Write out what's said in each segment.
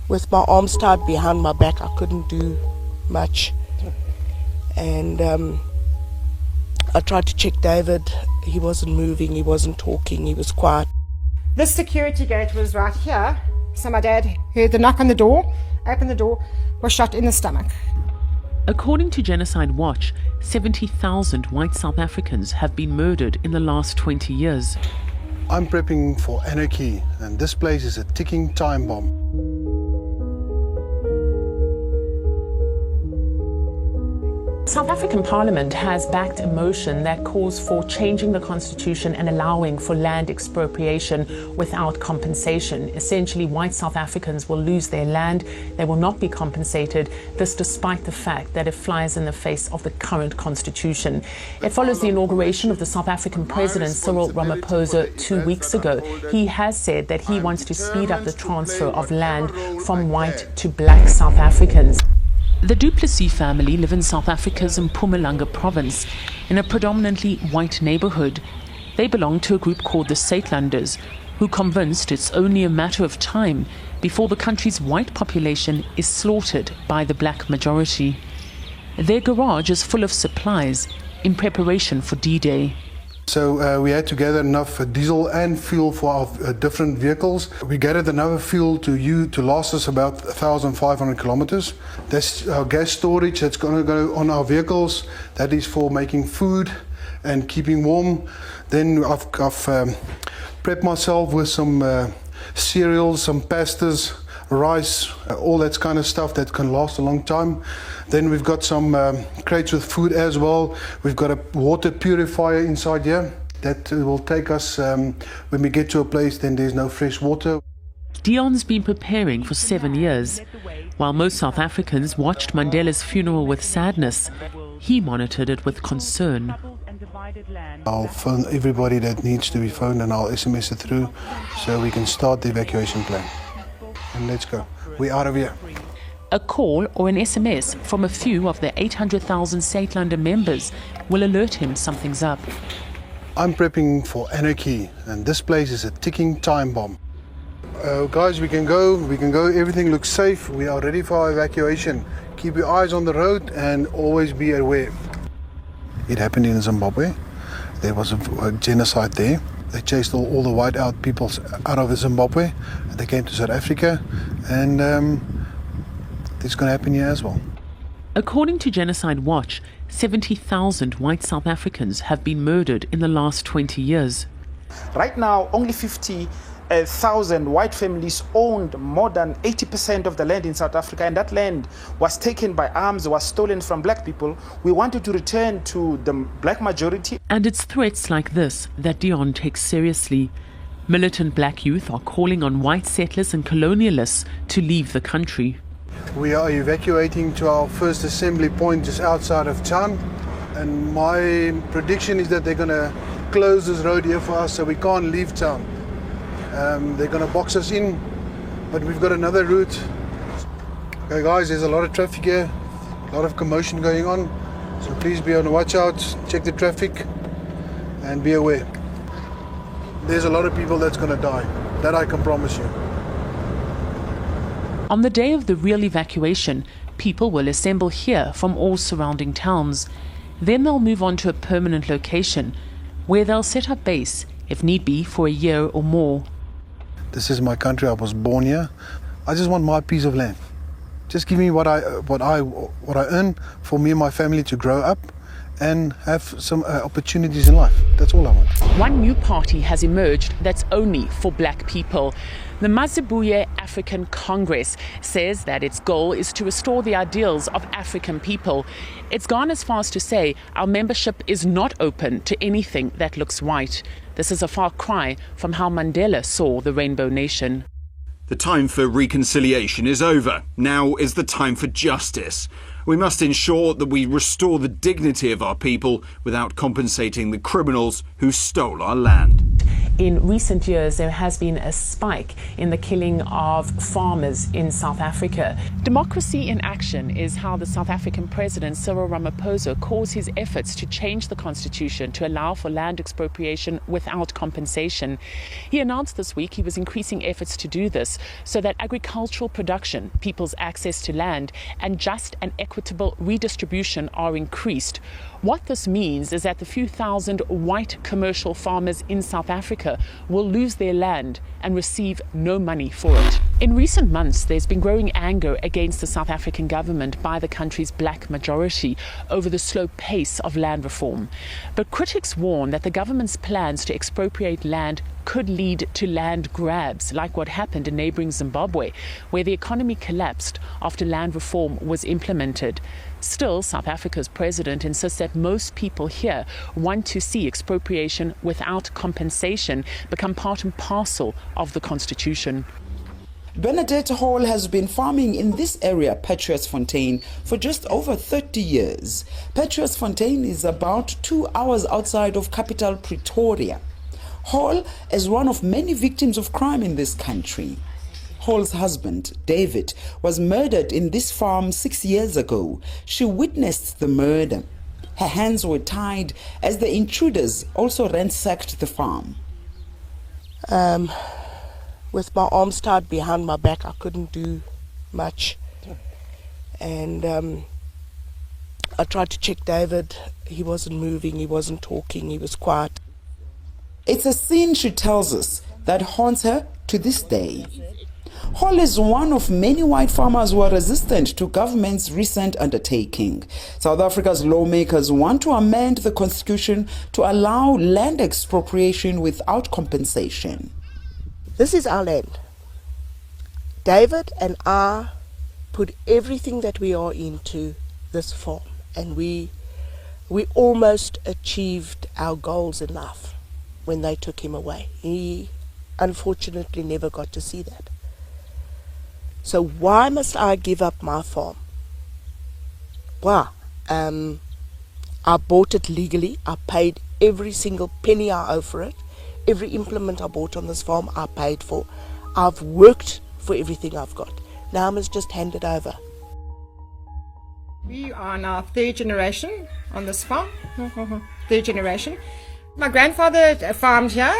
with my arms tied behind my back. I couldn't do much. And I tried to check David. He wasn't moving, he wasn't talking, he was quiet. This security gate was right here. So my dad heard the knock on the door, opened the door, was shot in the stomach. According to Genocide Watch, 70,000 white South Africans have been murdered in the last 20 years. I'm prepping for anarchy, and this place is a ticking time bomb. South African Parliament has backed a motion that calls for changing the constitution and allowing for land expropriation without compensation. Essentially, white South Africans will lose their land. They will not be compensated, this despite the fact that it flies in the face of the current constitution. It follows the inauguration of the South African President Cyril Ramaphosa 2 weeks ago. He has said that he wants to speed up the transfer of land from white to black South Africans. The Du Plessis family live in South Africa's Mpumalanga province, in a predominantly white neighborhood. They belong to a group called the Saitlanders, who convinced it's only a matter of time before the country's white population is slaughtered by the black majority. Their garage is full of supplies in preparation for D-Day. So we had to gather enough diesel and fuel for our different vehicles. We gathered enough fuel to last us about 1,500 kilometers. There's our gas storage that's going to go on our vehicles. That is for making food and keeping warm. Then I've prepped myself with some cereals, some pastas, rice, all that kind of stuff that can last a long time. Then we've got some crates with food as well. We've got a water purifier inside here that will take us, when we get to a place, then there's no fresh water. Dion's been preparing for 7 years. While most South Africans watched Mandela's funeral with sadness, he monitored it with concern. I'll phone everybody that needs to be phoned and I'll SMS it through so we can start the evacuation plan. And let's go. We're out of here. A call or an SMS from a few of the 800,000 Saitlander members will alert him something's up. I'm prepping for anarchy, and this place is a ticking time bomb. Guys, we can go, everything looks safe, we are ready for our evacuation. Keep your eyes on the road and always be aware. It happened in Zimbabwe. There was a genocide there. They chased all the white out people out of Zimbabwe. They came to South Africa, and it's going to happen here as well. According to Genocide Watch, 70,000 white South Africans have been murdered in the last 20 years. Right now, only 50,000 white families owned more than 80% of the land in South Africa, and that land was taken by arms, was stolen from black people. We wanted to return to the black majority. And it's threats like this that Dion takes seriously. Militant black youth are calling on white settlers and colonialists to leave the country. We are evacuating to our first assembly point just outside of town, and my prediction is that they're going to close this road here for us so we can't leave town. They're going to box us in, but we've got another route. Okay guys, there's a lot of traffic here, a lot of commotion going on, so please be on the watch out, check the traffic and be aware. There's a lot of people that's going to die, that I can promise you. On the day of the real evacuation, people will assemble here from all surrounding towns. Then they'll move on to a permanent location where they'll set up base, if need be, for a year or more. This is my country, I was born here. I just want my piece of land. Just give me what I earn for me and my family to grow up and have some opportunities in life. That's all I want. One new party has emerged that's only for black people. The Mazibuye African Congress says that its goal is to restore the ideals of African people. It's gone as far as to say our membership is not open to anything that looks white. This is a far cry from how Mandela saw the Rainbow Nation. The time for reconciliation is over. Now is the time for justice. We must ensure that we restore the dignity of our people without compensating the criminals who stole our land. In recent years, there has been a spike in the killing of farmers in South Africa. Democracy in action is how the South African President Cyril Ramaphosa calls his efforts to change the constitution to allow for land expropriation without compensation. He announced this week he was increasing efforts to do this so that agricultural production, people's access to land, and just and equitable redistribution are increased. What this means is that the few thousand white commercial farmers in South Africa will lose their land and receive no money for it. In recent months, there's been growing anger against the South African government by the country's black majority over the slow pace of land reform. But critics warn that the government's plans to expropriate land could lead to land grabs, like what happened in neighboring Zimbabwe, where the economy collapsed after land reform was implemented. Still, South Africa's president insists that most people here want to see expropriation without compensation become part and parcel of the constitution. Bernadette Hall has been farming in this area, Patriotsfontein, for just over 30 years. Patriotsfontein is about 2 hours outside of capital Pretoria. Hall is one of many victims of crime in this country. Hall's husband, David, was murdered in this farm 6 years ago. She witnessed the murder. Her hands were tied as the intruders also ransacked the farm. With my arms tied behind my back, I couldn't do much. And I tried to check David. He wasn't moving, he wasn't talking, he was quiet. It's a scene, she tells us, that haunts her to this day. Hall is one of many white farmers who are resistant to government's recent undertaking. South Africa's lawmakers want to amend the constitution to allow land expropriation without compensation. This is our land. David and I put everything that we are into this farm, and we almost achieved our goals in life when they took him away. He unfortunately never got to see that. So why must I give up my farm? Why? I bought it legally. I paid every single penny I owe for it. Every implement I bought on this farm, I paid for. I've worked for everything I've got. Now I must just hand it over. We are now third generation on this farm. Third generation. My grandfather farmed here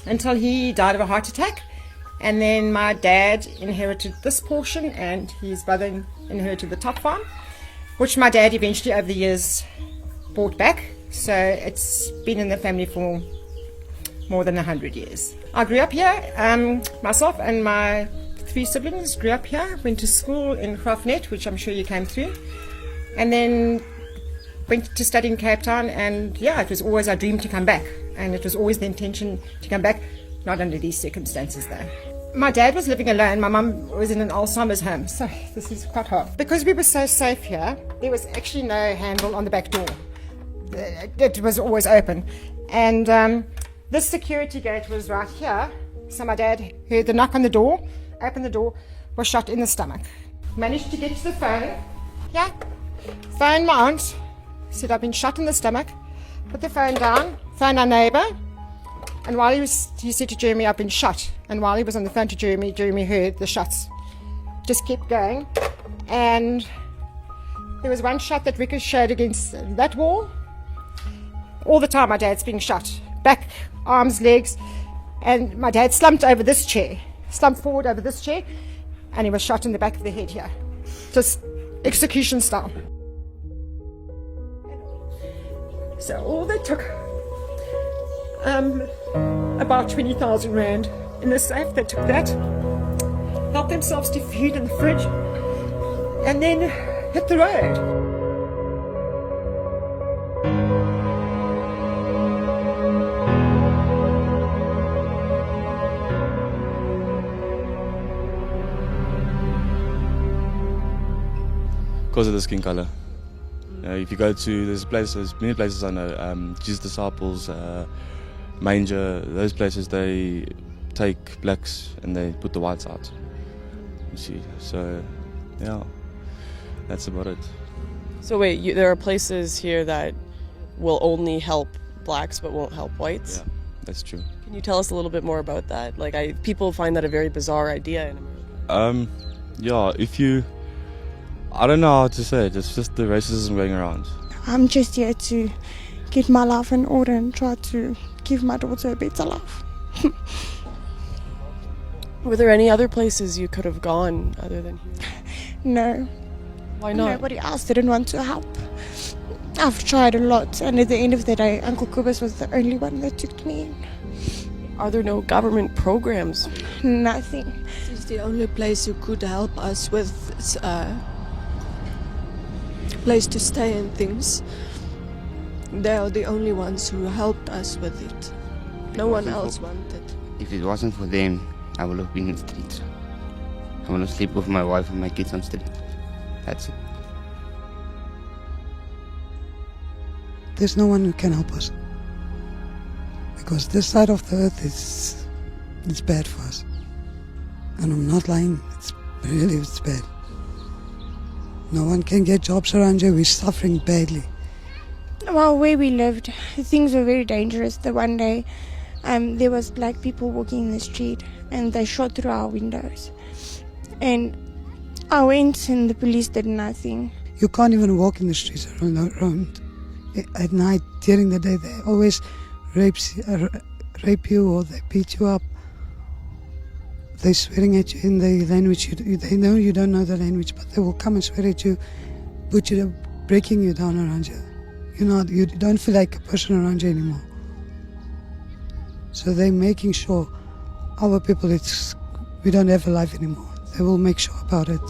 until he died of a heart attack. And then my dad inherited this portion and his brother inherited the top farm, which my dad eventually over the years bought back. So it's been in the family for more than 100 years. I grew up here. Myself and my 3 siblings grew up here, went to school in Graafnet, which I'm sure you came through, and then went to study in Cape Town. And yeah, it was always our dream to come back, and it was always the intention to come back, not under these circumstances though. My dad was living alone. My mum was in an Alzheimer's home, so this is quite hard. Because we were so safe here, there was actually no handle on the back door. It was always open. And this security gate was right here. So my dad heard the knock on the door, opened the door, was shot in the stomach. Managed to get to the phone. Yeah. Phoned my aunt, said I've been shot in the stomach. Put the phone down, phoned our neighbour. And while he said to Jeremy, I've been shot. And while he was on the phone to Jeremy heard the shots. Just kept going. And there was one shot that ricocheted against that wall. All the time my dad's being shot. Back, arms, legs. And my dad slumped over this chair. Slumped forward over this chair. And he was shot in the back of the head here. Just execution style. So all they took... about 20,000 rand in the safe. They took that, helped themselves to food in the fridge, and then hit the road. Because of the skin color. If you go to, there's many places I know, Jesus Disciples, Manger, those places, they take blacks and they put the whites out, you see. So yeah, that's about it. So wait, there are places here that will only help blacks but won't help whites? Yeah, That's true. Can you tell us a little bit more about that? Like, people find that a very bizarre idea in America. Yeah, I don't know how to say it, it's just the racism going around. I'm just here to get my life in order and try to give my daughter a better life. Were there any other places you could have gone other than here? No. Why not? Nobody else didn't want to help. I've tried a lot, and at the end of the day, Uncle Kobus was the only one that took me in. Are there no government programs? Nothing. This is the only place who could help us with place to stay and things. They are the only ones who helped us with it. No one else wanted. If it wasn't for them, I would have been in the streets. I want to sleep with my wife and my kids on the street. That's it. There's no one who can help us. Because this side of the earth is bad for us. And I'm not lying, it's bad. No one can get jobs around here, we're suffering badly. Well, where we lived, things were very dangerous. The one day, there was black people walking in the street and they shot through our windows. And I went and the police did nothing. You can't even walk in the streets around. At night, during the day, they always rape you or they beat you up. They're swearing at you in the language. They know you don't know the language, but they will come and swear at you, breaking you down around you. You don't feel like a person around you anymore. So they're making sure our people, we don't have a life anymore. They will make sure about it.